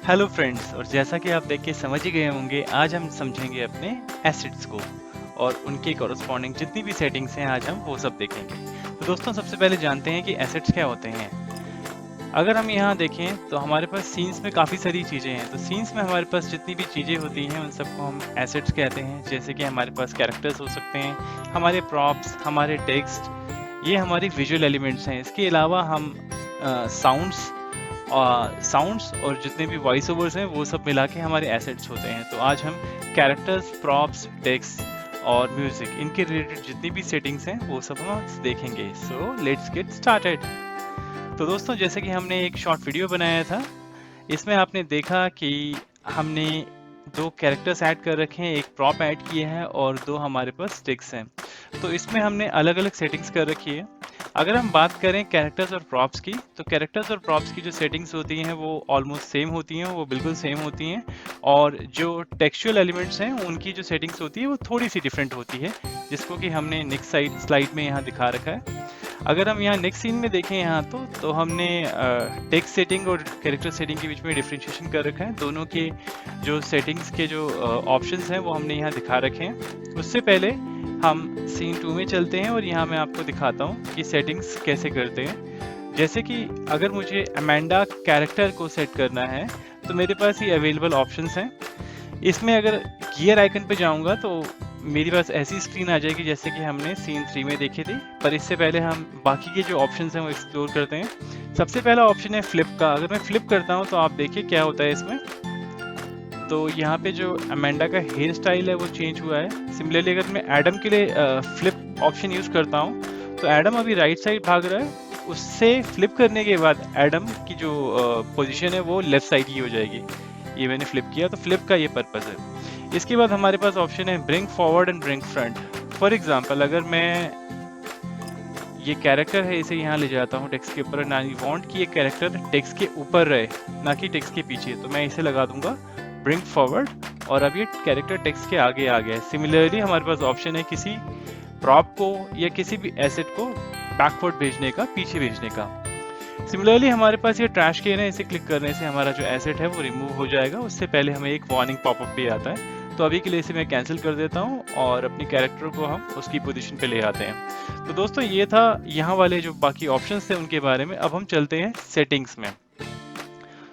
Hello friends, और जैसा कि आप देख के समझ ही गए होंगे, आज हम समझेंगे अपने एसिड्स को और उनके कॉरस्पॉन्डिंग जितनी भी सेटिंग्स हैं आज हम वो सब देखेंगे। तो दोस्तों, सबसे पहले जानते हैं कि एसिड्स क्या होते हैं। अगर हम यहाँ देखें तो हमारे पास सीन्स में काफ़ी सारी चीज़ें हैं। तो सीन्स में हमारे पास जितनी भी चीज़ें होती हैं उन सबको हम एसिड्स कहते हैं। जैसे कि हमारे पास कैरेक्टर्स हो सकते हैं, हमारे प्रॉप्स, हमारे टेक्स्ट, ये हमारी विजुअल एलिमेंट्स हैं। इसके अलावा हम साउंड्स और जितने भी वॉइस ओवर्स हैं वो सब मिला के हमारे एसेट्स होते हैं। तो आज हम कैरेक्टर्स, प्रॉप्स, टेक्स्ट और म्यूजिक, इनके रिलेटेड जितनी भी सेटिंग्स हैं वो सब हम देखेंगे। So let's get started. तो दोस्तों, जैसे कि हमने एक शॉर्ट वीडियो बनाया था, इसमें आपने देखा कि हमने दो कैरेक्टर्स ऐड कर रखे हैं, एक प्रॉप ऐड किए हैं और दो हमारे पास टेक्स्ट हैं। तो इसमें हमने अलग अलग सेटिंग्स कर रखी है। अगर हम बात करें कैरेक्टर्स और प्रॉप्स की, तो कैरेक्टर्स और प्रॉप्स की जो सेटिंग्स होती हैं वो ऑलमोस्ट सेम होती हैं, वो बिल्कुल सेम होती हैं। और जो टेक्सचुअल एलिमेंट्स हैं उनकी जो सेटिंग्स होती है वो थोड़ी सी डिफरेंट होती है, जिसको कि हमने नेक्स्ट स्लाइड में यहाँ दिखा रखा है। अगर हम यहाँ नेक्स्ट सीन में देखें यहाँ तो हमने टेक्स्ट सेटिंग और कैरेक्टर सेटिंग के बीच में डिफ्रेंशिएशन कर रखा है। दोनों के जो सेटिंग्स के जो ऑप्शंस हैं वो हमने यहाँ दिखा रखे हैं। उससे पहले हम सीन 2 में चलते हैं और यहाँ मैं आपको दिखाता हूँ कि सेटिंग्स कैसे करते हैं। जैसे कि अगर मुझे अमेंडा कैरेक्टर को सेट करना है तो मेरे पास ये अवेलेबल ऑप्शंस हैं। इसमें अगर गियर आइकन पे जाऊँगा तो मेरे पास ऐसी स्क्रीन आ जाएगी जैसे कि हमने सीन 3 में देखी थी। पर इससे पहले हम बाकी के जो ऑप्शंस हैं वो एक्सप्लोर करते हैं। सबसे पहला ऑप्शन है फ्लिप का। अगर मैं फ्लिप करता हूँ तो आप देखिए क्या होता है इसमें। तो यहाँ पे जो अमेंडा का हेयर स्टाइल है वो चेंज हुआ है। सिमिलरली अगर मैं एडम के लिए फ्लिप ऑप्शन यूज़ करता हूँ तो एडम अभी राइट साइड भाग रहा है। उससे फ्लिप करने के बाद एडम की जो पोजीशन है वो लेफ्ट साइड की हो जाएगी। ये मैंने फ्लिप किया, तो फ्लिप का ये पर्पज़ है। इसके बाद हमारे पास ऑप्शन है bring forward and bring front. For example, अगर मैं ये कैरेक्टर है इसे यहाँ ले जाता हूँ टेक्स्ट के ऊपर, ना आई वांट कि ये कैरेक्टर टेक्स्ट के ऊपर रहे ना कि टेक्स्ट के पीछे, तो मैं इसे लगा दूंगा ब्रिंग फॉरवर्ड और अब ये कैरेक्टर टेक्स्ट के आगे आ गया है। सिमिलरली हमारे पास ऑप्शन है किसी प्रॉप को या किसी भी एसेट को बैकवर्ड भेजने का, पीछे भेजने का। सिमिलरली हमारे पास ये ट्रैश कैन है, इसे क्लिक करने से हमारा जो एसेट है वो रिमूव हो जाएगा। उससे पहले हमें एक वार्निंग पॉपअप भी आता है। तो अभी के लिए इसे मैं कैंसिल कर देता हूँ और अपनी कैरेक्टर को हम उसकी पोजीशन पे ले आते हैं। तो दोस्तों, ये था यहाँ वाले जो बाकी ऑप्शंस थे उनके बारे में। अब हम चलते हैं सेटिंग्स में।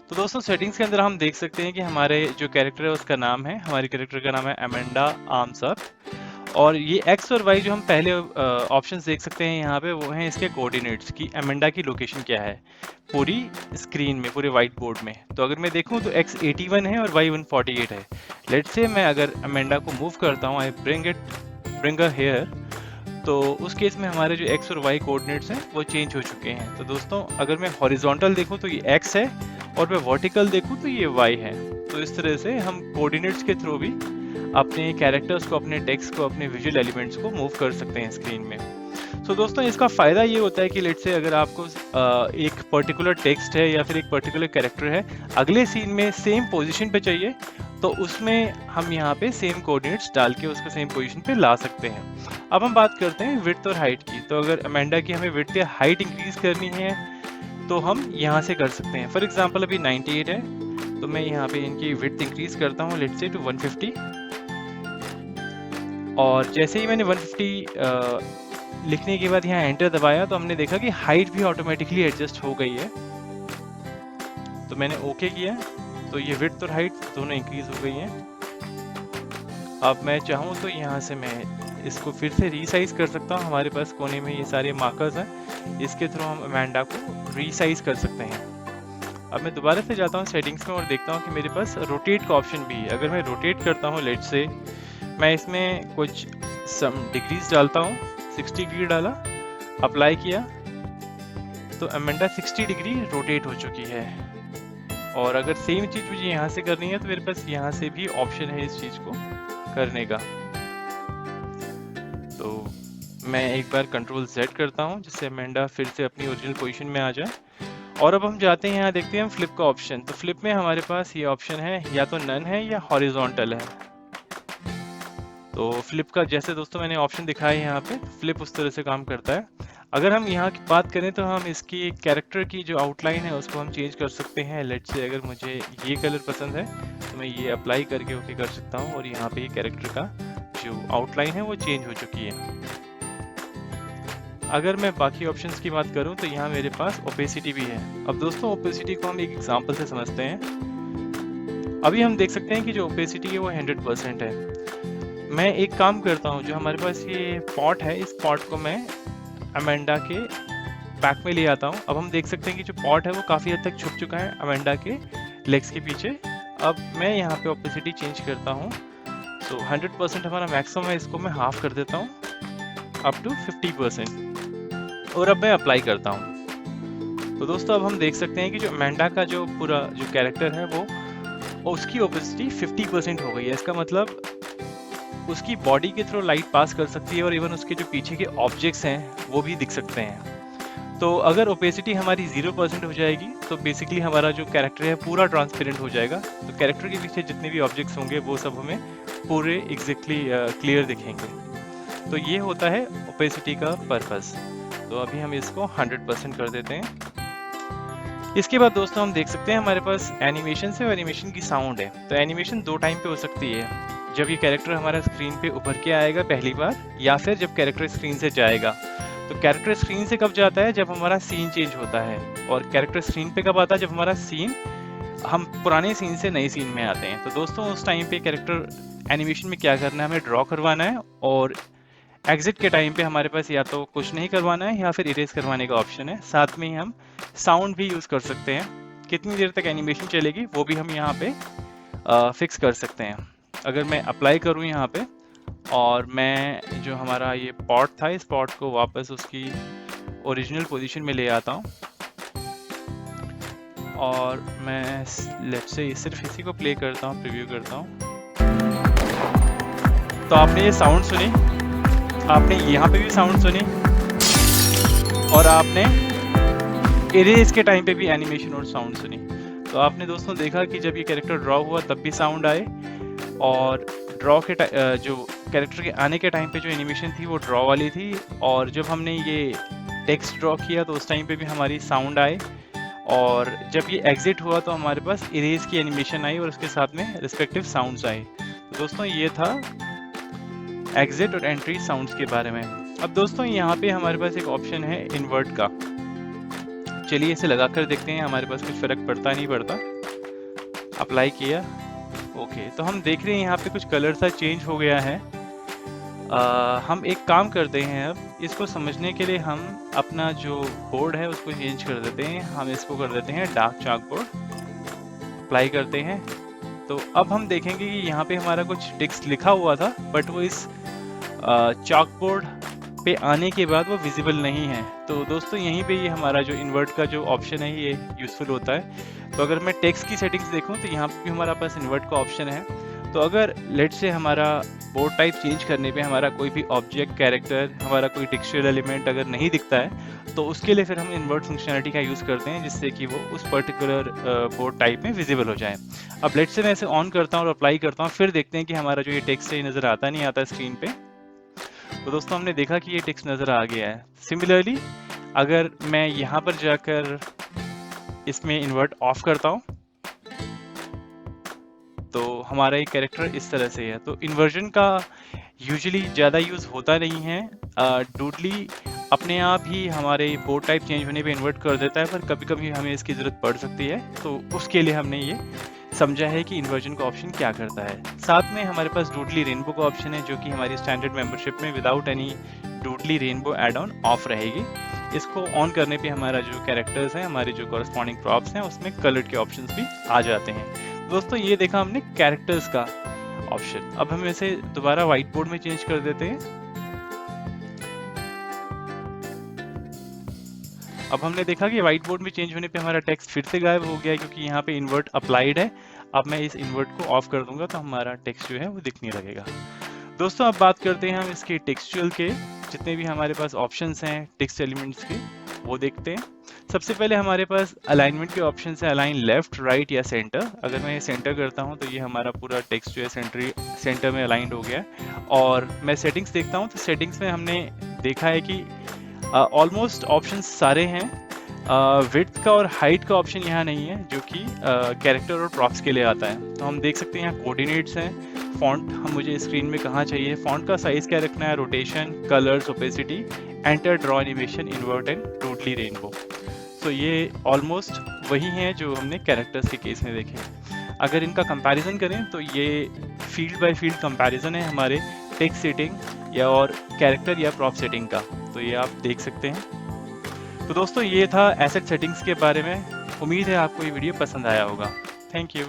तो दोस्तों, सेटिंग्स के अंदर हम देख सकते हैं कि हमारे जो कैरेक्टर है उसका नाम है, हमारे कैरेक्टर का नाम है अमेंडा आर्म्सअप। और ये एक्स और वाई जो हम पहले ऑप्शंस देख सकते हैं यहाँ पे, वो हैं इसके कोऑर्डिनेट्स की अमेंडा की लोकेशन क्या है पूरी स्क्रीन में, पूरे वाइट बोर्ड में। तो अगर मैं देखूँ तो एक्स 81 है और वाई 148 है। लेट्स से मैं अगर अमेंडा को मूव करता हूँ, आई ब्रिंग अ हेयर, तो उस केस में हमारे जो एक्स और वाई कोऑर्डिनेट्स हैं वो चेंज हो चुके हैं। तो दोस्तों, अगर मैं हॉरिजॉन्टल देखूँ तो ये एक्स है और मैं वर्टिकल देखूँ तो ये वाई है। तो इस तरह से हम कोऑर्डिनेट्स के थ्रू भी अपने कैरेक्टर्स को, अपने टेक्स्ट को, अपने विजुअल एलिमेंट्स को मूव कर सकते हैं स्क्रीन में। तो दोस्तों, इसका फ़ायदा ये होता है कि लेट्स से अगर आपको एक पर्टिकुलर टेक्स्ट है या फिर एक पर्टिकुलर कैरेक्टर है अगले सीन में सेम पोजीशन पे चाहिए, तो उसमें हम यहाँ पे सेम कोऑर्डिनेट्स डाल के उसको सेम पोजीशन पे ला सकते हैं। अब हम बात करते हैं विड्थ और हाइट की। तो अगर अमेंडा की हमें विड्थ या हाइट इंक्रीज करनी है तो हम यहाँ से कर सकते हैं। फॉर एग्जाम्पल, अभी 98 है तो मैं यहाँ पे इनकी विड्थ इंक्रीज करता हूँ लेट्स से टू 150। और जैसे ही मैंने 150 लिखने के बाद यहाँ एंटर दबाया तो हमने देखा कि हाइट भी ऑटोमेटिकली एडजस्ट हो गई है। तो मैंने ओके किया तो ये विड्थ और हाइट दोनों इंक्रीज हो गई हैं। अब मैं चाहूँ तो यहाँ से मैं इसको फिर से रीसाइज कर सकता हूँ। हमारे पास कोने में ये सारे मार्कर्स हैं, इसके थ्रू हम अमेंडा को रीसाइज कर सकते हैं। अब मैं दोबारा से जाता हूँ सेटिंग्स में और देखता हूँ कि मेरे पास रोटेट का ऑप्शन भी है। अगर मैं रोटेट करता हूँ, लेट्स से मैं इसमें कुछ सम डिग्रीज डालता हूँ, 60 डिग्री डाला, अप्लाई किया, तो अमेंडा 60 डिग्री रोटेट हो चुकी है। और अगर सेम चीज़ मुझे यहाँ से करनी है तो मेरे पास यहाँ से भी ऑप्शन है इस चीज़ को करने का। तो मैं एक बार कंट्रोल Z करता हूँ जिससे अमेंडा फिर से अपनी ओरिजिनल पोजीशन में आ जाए। और अब हम जाते हैं यहाँ, देखते हैं हम फ्लिप का ऑप्शन। तो फ्लिप में हमारे पास ये ऑप्शन है, या तो नन है या हॉरिजॉन्टल है। तो फ्लिप का जैसे दोस्तों मैंने ऑप्शन दिखाया यहाँ पे, फ्लिप उस तरह से काम करता है। अगर हम यहाँ की बात करें तो हम इसकी कैरेक्टर की जो आउटलाइन है उसको हम चेंज कर सकते हैं। लेट्स से अगर मुझे ये कलर पसंद है तो मैं ये अप्लाई करके ओके कर सकता हूँ और यहाँ पे ये कैरेक्टर का जो आउटलाइन है वो चेंज हो चुकी है। अगर मैं बाकी ऑप्शंस की बात करूं तो यहाँ मेरे पास ओपेसिटी भी है। अब दोस्तों ओपेसिटी को हम एक एग्जांपल से समझते हैं। अभी हम देख सकते हैं कि जो ओपेसिटी है वो 100% है। मैं एक काम करता हूँ, जो हमारे पास ये पॉट है इस पॉट को मैं अमेंडा के बैक में ले आता हूँ। अब हम देख सकते हैं कि जो पॉट है वो काफ़ी हद तक छुप चुका है अमेंडा के लेग्स के पीछे। अब मैं यहाँ पे ओपेसिटी चेंज करता हूँ, तो 100% हमारा मैक्सिमम है, इसको मैं हाफ कर देता हूँ अप टू 50%, और अब मैं अप्लाई करता हूँ। तो दोस्तों अब हम देख सकते हैं कि जो अमेंडा का जो पूरा जो कैरेक्टर है वो उसकी ओपेसिटी 50% हो गई है। इसका मतलब उसकी बॉडी के थ्रू लाइट पास कर सकती है और इवन उसके जो पीछे के ऑब्जेक्ट्स हैं वो भी दिख सकते हैं। तो अगर ओपेसिटी हमारी 0% हो जाएगी तो बेसिकली हमारा जो कैरेक्टर है पूरा ट्रांसपेरेंट हो जाएगा। तो कैरेक्टर के पीछे जितने भी ऑब्जेक्ट्स होंगे वो सब हमें पूरे एग्जैक्टली क्लियर दिखेंगे। तो ये होता है ओपेसिटी का पर्पस। तो अभी हम इसको 100% कर देते हैं। इसके बाद दोस्तों हम देख सकते हैं हमारे पास एनिमेशन से और एनिमेशन की साउंड है। तो एनिमेशन दो टाइम पे हो सकती है, जब ये कैरेक्टर हमारा स्क्रीन पे उभर के आएगा पहली बार, या फिर जब कैरेक्टर स्क्रीन से जाएगा। तो कैरेक्टर स्क्रीन से कब जाता है? जब हमारा सीन चेंज होता है। और कैरेक्टर स्क्रीन पे कब आता है? जब हमारा सीन, हम पुराने सीन से नए सीन में आते हैं। तो दोस्तों उस टाइम पे कैरेक्टर एनिमेशन में क्या करना है, हमें ड्रॉ करवाना है, और एग्जिट के टाइम पे हमारे पास या तो कुछ नहीं करवाना है या फिर इरेज करवाने का ऑप्शन है। साथ में ही हम साउंड भी यूज़ कर सकते हैं। कितनी देर तक एनिमेशन चलेगी वो भी हम यहाँ पे फिक्स कर सकते हैं। अगर मैं अप्लाई करूँ यहाँ पे और मैं जो हमारा ये पॉट था इस पॉट को वापस उसकी ओरिजिनल पोजीशन में ले आता हूँ, और मैं लेफ्ट से सिर्फ इसी को प्ले करता हूँ, प्रीव्यू करता हूँ। तो आपने ये साउंड सुनी, आपने यहाँ पे भी साउंड सुनी, और आपने इरेज के टाइम पे भी एनिमेशन और साउंड सुनी। तो आपने दोस्तों देखा कि जब ये कैरेक्टर ड्रॉ हुआ तब भी साउंड आए, और ड्रॉ के जो कैरेक्टर के आने के टाइम पे जो एनिमेशन थी वो ड्रॉ वाली थी, और जब हमने ये टेक्स्ट ड्रॉ किया तो उस टाइम पे भी हमारी साउंड आए, और जब ये एग्जिट हुआ तो हमारे पास इरेज की एनिमेशन आई और उसके साथ में रिस्पेक्टिव साउंड्स आए। तो दोस्तों ये था एग्जिट और एंट्री साउंड्स के बारे में। अब दोस्तों यहाँ पे हमारे पास एक ऑप्शन है इन्वर्ट का। चलिए इसे लगा कर देखते हैं हमारे पास कुछ फर्क पड़ता नहीं पड़ता। अप्लाई किया, ओके। तो हम देख रहे हैं यहाँ पे कुछ कलर सा चेंज हो गया है। हम एक काम करते हैं, अब इसको समझने के लिए हम अपना जो बोर्ड है उसको चेंज कर देते हैं। हम इसको कर देते हैं डार्क चाक बोर्ड। अप्लाई करते हैं तो अब हम देखेंगे कि यहाँ पे हमारा कुछ टेक्स्ट लिखा हुआ था बट वो इस चाक बोर्ड पे आने के बाद वो विजिबल नहीं है। तो दोस्तों यहीं पे ये हमारा जो इन्वर्ट का जो ऑप्शन है ये यूज़फुल होता है। तो अगर मैं टेक्स्ट की सेटिंग्स देखूं तो यहाँ पे भी हमारा पास इन्वर्ट का ऑप्शन है। तो अगर लेट से हमारा बोर्ड टाइप चेंज करने पे हमारा कोई भी ऑब्जेक्ट, कैरेक्टर, हमारा कोई टेक्सचुअल एलिमेंट अगर नहीं दिखता है तो उसके लिए फिर हम इन्वर्ट फंक्शनलिटी का यूज़ करते हैं, जिससे कि वो उस पर्टिकुलर बोर्ड टाइप में विजिबल हो जाए। अब लेट से मैं इसे ऑन करता हूँ और अप्लाई करता हूँ, फिर देखते हैं कि हमारा जो ये टेक्स्ट है नज़र आता नहीं आता स्क्रीन पे। तो दोस्तों हमने देखा कि ये टेक्स्ट नज़र आ गया है। सिमिलरली अगर मैं यहाँ पर जाकर इसमें इन्वर्ट ऑफ करता हूँ तो हमारा एक कैरेक्टर इस तरह से है। तो इन्वर्जन का यूजुअली ज़्यादा यूज़ होता नहीं है। डूडली अपने आप ही हमारे बोर्ड टाइप चेंज होने पे इन्वर्ट कर देता है, पर कभी कभी हमें इसकी ज़रूरत पड़ सकती है। तो उसके लिए हमने ये समझा है कि इन्वर्जन का ऑप्शन क्या करता है। साथ में हमारे पास डूडली रेनबो का ऑप्शन है, जो कि हमारी स्टैंडर्ड मेंबरशिप में without any doodly rainbow add on off रहेगी। इसको ऑन करने पे हमारा जो कैरेक्टर्स हैं, हमारे जो कॉरस्पॉन्डिंग प्रॉप्स हैं, उसमें कलर्ड के ऑप्शंस भी आ जाते हैं। दोस्तों ये देखा हमने कैरेक्टर्स का ऑप्शन। अब हम इसे दोबारा व्हाइट बोर्ड में चेंज कर देते हैं। अब हमने देखा कि व्हाइट बोर्ड में चेंज होने पे हमारा टेक्स्ट फिर से गायब हो गया, क्योंकि यहाँ पे इन्वर्ट अप्लाइड है। अब मैं इस इन्वर्ट को ऑफ कर दूंगा तो हमारा टेक्स्ट जो है वो दिखने लगेगा। दोस्तों अब बात करते हैं हम इसके टेक्सचुअल के, जितने भी हमारे पास ऑप्शंस हैं टेक्स्ट एलिमेंट्स के वो देखते हैं। सबसे पहले हमारे पास अलाइनमेंट के ऑप्शन है, अलाइन लेफ्ट, राइट या सेंटर। अगर मैं ये सेंटर करता हूँ तो ये हमारा पूरा टेक्स्ट जो है सेंटर में अलाइंड हो गया। और मैं सेटिंग्स देखता हूँ तो सेटिंग्स में हमने देखा है कि ऑलमोस्ट ऑप्शंस सारे हैं। विड्थ का और हाइट का ऑप्शन यहाँ नहीं है, जो कि कैरेक्टर और प्रॉप्स के लिए आता है। तो हम देख सकते हैं यहाँ कोऑर्डिनेट्स हैं, फॉन्ट हम मुझे स्क्रीन में कहाँ चाहिए, फॉन्ट का साइज क्या रखना है, rotation, colours, opacity, enter, draw animation, invert and totally rainbow. तो ये ऑलमोस्ट वही हैं जो हमने कैरेक्टर्स के केस में देखे। अगर इनका कंपैरिजन करें तो ये फील्ड बाय फील्ड कंपैरिजन है हमारे टेक्स्ट सेटिंग या और कैरेक्टर या प्रॉप सेटिंग का। तो ये आप देख सकते हैं। तो दोस्तों ये था एसेट सेटिंग्स के बारे में। उम्मीद है आपको ये वीडियो पसंद आया होगा। Thank you.